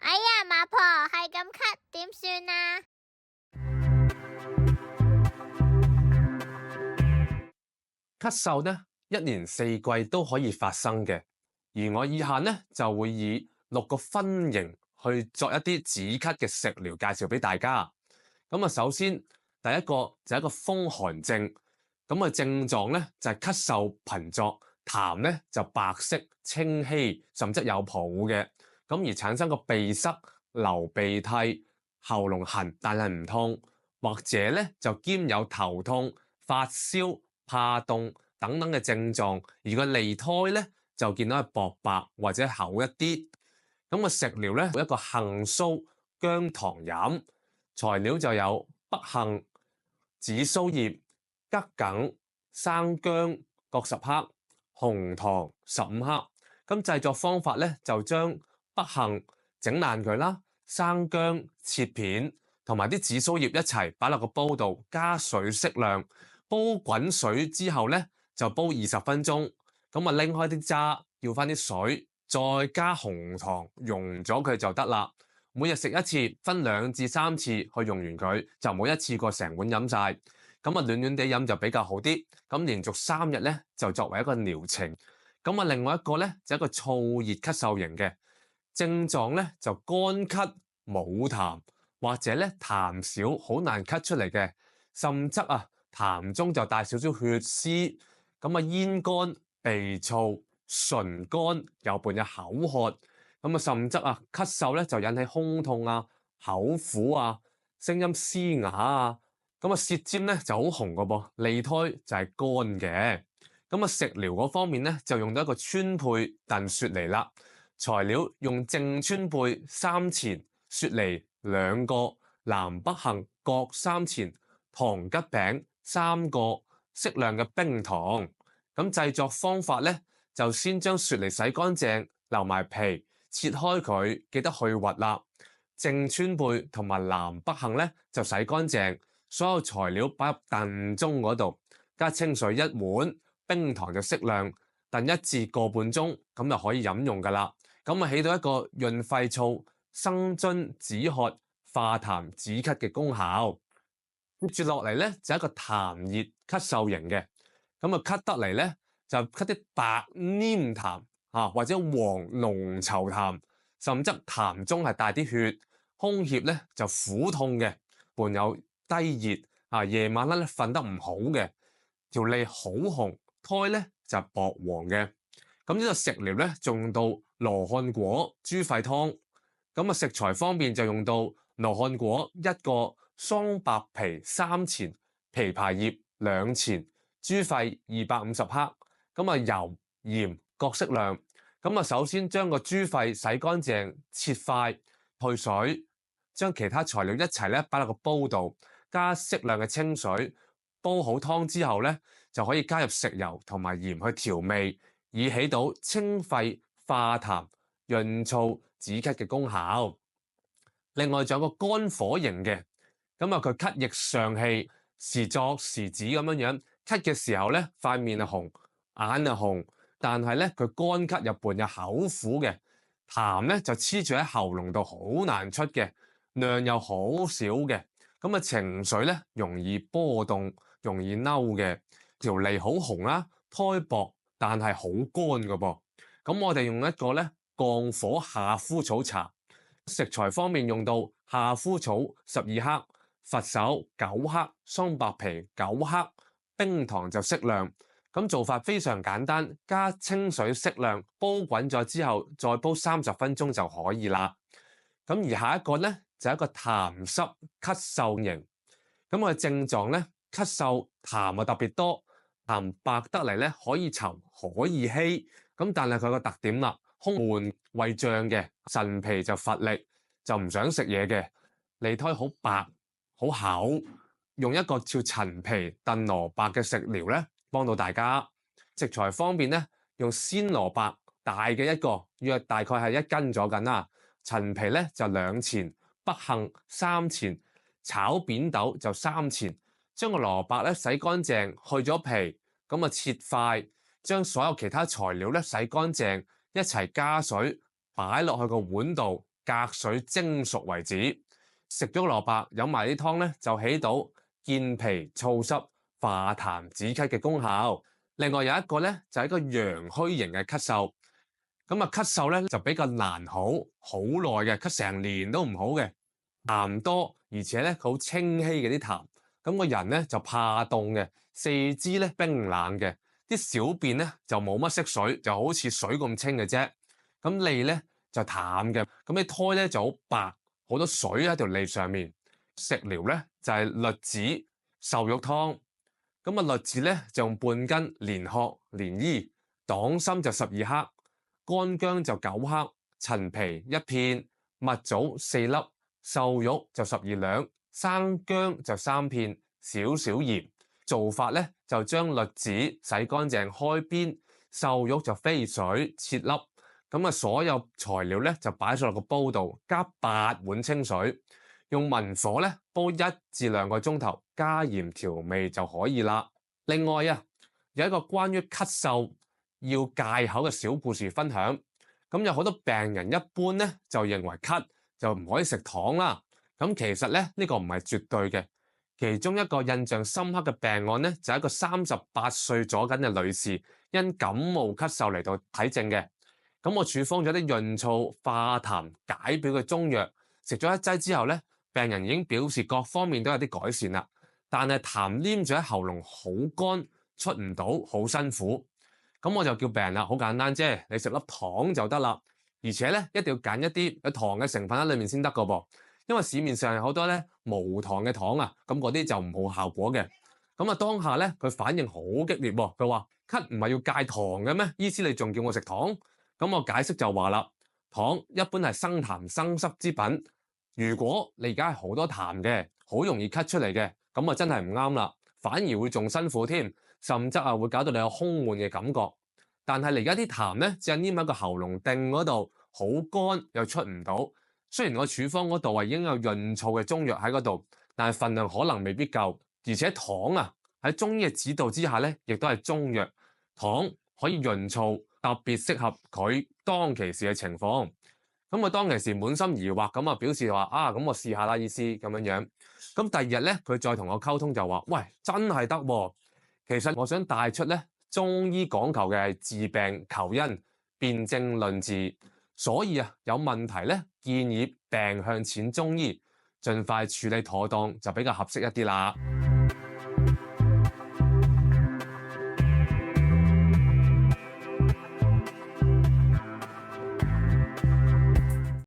哎呀，麻婆係咁咳，點算啊？咳嗽呢，一年四季都可以發生嘅，而我以下呢就會以6個分型去作一啲止咳嘅食療介紹俾大家。咁啊，首先第一個就係一個風寒症，咁啊症狀咧就係咳嗽頻作，痰咧就白色清稀，甚至有泡嘅，咁而產生個鼻塞、流鼻涕、喉嚨痕，但係唔痛，或者咧就兼有頭痛、發燒、怕凍等等嘅症狀，而個脷苔咧就見到係薄白或者厚一啲。咁啊食療咧一個杏蘇薑糖飲，材料就有北杏、紫蘇葉、桔梗、生薑各10克，紅糖15克。咁製作方法咧就將北杏整爛佢啦，生薑切片同埋啲紫蘇葉一齊擺落個煲度，加水適量，煲滾水之後咧就煲20分鐘。咁啊拎開啲渣，要翻啲水，再加紅糖溶咗佢就得啦。每日食一次，分2至3次去用完佢，就唔好一次過成碗飲晒。咁啊暖暖地飲就比較好啲。咁連續3日咧就作為一個療程。咁啊另外一個咧就一個燥熱咳嗽型嘅症狀咧就乾咳冇痰，或者咧痰少好難咳出嚟嘅，甚至啊痰中就帶少少血絲。咁啊咽乾鼻燥唇乾有伴有口渴。咁啊，甚至啊，咳嗽咧就引起胸痛啊、口苦啊、聲音嘶啞啊，咁啊舌尖咧就好紅個噃，脷苔就係乾嘅。咁啊食療嗰方面咧就用到一個川貝燉雪梨啦，材料用正川貝3錢、雪梨2個、南北杏各3錢、糖桔餅3個、適量嘅冰糖。咁製作方法咧就先將雪梨洗乾淨，留埋皮。切開佢，記得去核啦。正川貝同埋南北杏咧就洗乾淨，所有材料擺入燉盅嗰度，加清水1碗，冰糖就適量，燉1至個半鐘，咁就可以飲用噶啦。咁啊起到一個潤肺燥、生津止渴、化痰止咳嘅功效。接住落嚟咧就係一個痰熱咳嗽型嘅，咁啊咳得嚟咧就咳啲白黏痰。或者黃濃稠痰，甚至痰中係帶啲血，胸脅咧就苦痛嘅，伴有低熱，夜晚黑咧瞓得唔好嘅，條脷好紅，苔咧就係薄黃嘅。咁呢個食療咧仲用到羅漢果豬肺湯。咁啊食材方面就用到羅漢果1個，桑白皮3錢，枇杷葉2錢，豬肺250克。咁啊油鹽各適量。咁啊，首先將個豬肺洗乾淨，切塊，去水，將其他材料一齊咧擺落個煲度，加適量嘅清水，煲好湯之後咧，就可以加入食油同埋鹽去調味，以起到清肺化痰、潤燥止咳嘅功效。另外仲有個肝火型嘅，咁啊佢咳逆上氣，時作時止咁樣，咳嘅時候咧塊面係紅，眼係紅。但係咧，佢乾咳又伴有口苦嘅，痰咧就黐住喺喉嚨度，好難出嘅，量又好少嘅，咁啊情緒咧容易波動，容易嬲嘅，條脷好紅啦，苔薄，但係好乾㗎噃。咁我哋用一個咧降火夏枯草茶，食材方面用到夏枯草12克、佛手9克、桑白皮9克，冰糖就適量。咁做法非常簡單，加清水適量，煲滾咗之後，再煲30分鐘就可以啦。咁而下一個咧就係一個痰濕咳嗽型。咁佢嘅症狀咧，咳嗽痰啊特別多，痰白得嚟咧可以稠可以稀。咁但係佢個特點啦，胸悶胃脹嘅，腎脾就乏力，就唔想食嘢嘅，脷苔好白好厚。用一個叫陳皮燉蘿蔔嘅食療咧。幫到大家。食材方面咧，用鮮蘿蔔大嘅1個，約大概係1斤咗緊啦。陳皮咧就2錢，北杏3錢，炒扁豆就3錢。將個蘿蔔咧洗乾淨，去咗皮，咁啊切塊，將所有其他材料咧洗乾淨，一齊加水擺落去個碗度，隔水蒸熟為止。食咗蘿蔔飲埋啲湯咧，就起到健脾燥濕、化痰止咳嘅功效。另外有一個咧就係一個陽虛型嘅咳嗽。咁啊，咳嗽咧就比較難好耐嘅，咳成年都唔好嘅，痰多，而且咧佢好清稀嘅啲痰。咁個人咧就怕凍嘅，四肢咧冰冷嘅，啲小便咧就冇乜色水，就好似水咁清嘅啫。咁脷咧就淡嘅，咁啲苔咧就好白，好多水喺條脷上面。食療咧就係栗子瘦肉湯。咁啊，栗子咧就用半斤連殼連衣，黨參就12克，乾薑就9克，陳皮1片，蜜棗4粒，瘦肉就12兩，生薑就3片，少少鹽。做法咧就將栗子洗乾淨開邊，瘦肉就飛水切粒。咁啊，所有材料咧就擺上落個煲度，加8碗清水，用文火咧煲1至2個鐘頭，加鹽調味就可以啦。另外啊，有一個關於咳嗽要戒口嘅小故事分享。咁有好多病人一般咧就認為咳就唔可以食糖啦。咁其實咧呢個唔係絕對嘅。其中一個印象深刻嘅病案咧就係一個38歲左緊嘅女士，因感冒咳嗽嚟到睇症嘅。咁我處方咗啲潤燥化痰解表嘅中藥，食咗1劑之後咧，病人已經表示各方面都有啲改善啦。但係痰黏住喺喉嚨好乾，出唔到，好辛苦。咁我就叫病人啦，好簡單啫，你食粒糖就得啦。而且咧一定要揀一啲有糖嘅成分喺裏面先得個噃。因為市面上有好多咧無糖嘅糖啊，咁嗰啲就唔好效果嘅。咁啊當下咧佢反應好激烈喎，佢話咳唔係要戒糖嘅咩？醫師你仲叫我食糖？咁我解釋就話啦，糖一般係生痰生濕之品。如果你而家係好多痰嘅，好容易咳出嚟嘅，咁啊真係唔啱啦，反而會仲辛苦添，甚至會搞到你有胸悶嘅感覺。但係你而家啲痰咧，只係黏喺個喉嚨定嗰度，好乾又出唔到。雖然我處方嗰度已經有潤燥嘅中藥喺嗰度，但係份量可能未必夠。而且糖啊喺中醫嘅指導之下咧，亦都係中藥，糖可以潤燥，特別適合佢當其時嘅情況。咁佢當其時滿心疑惑咁啊，表示話啊，咁我試下啦，醫師咁樣樣。咁第二日咧，佢再同我溝通就話：喂，真係得喎！其實我想帶出咧，中醫講求嘅係治病求因、辨證論治，所以啊，有問題咧，建議病向淺中醫，盡快處理妥當就比較合適一啲啦。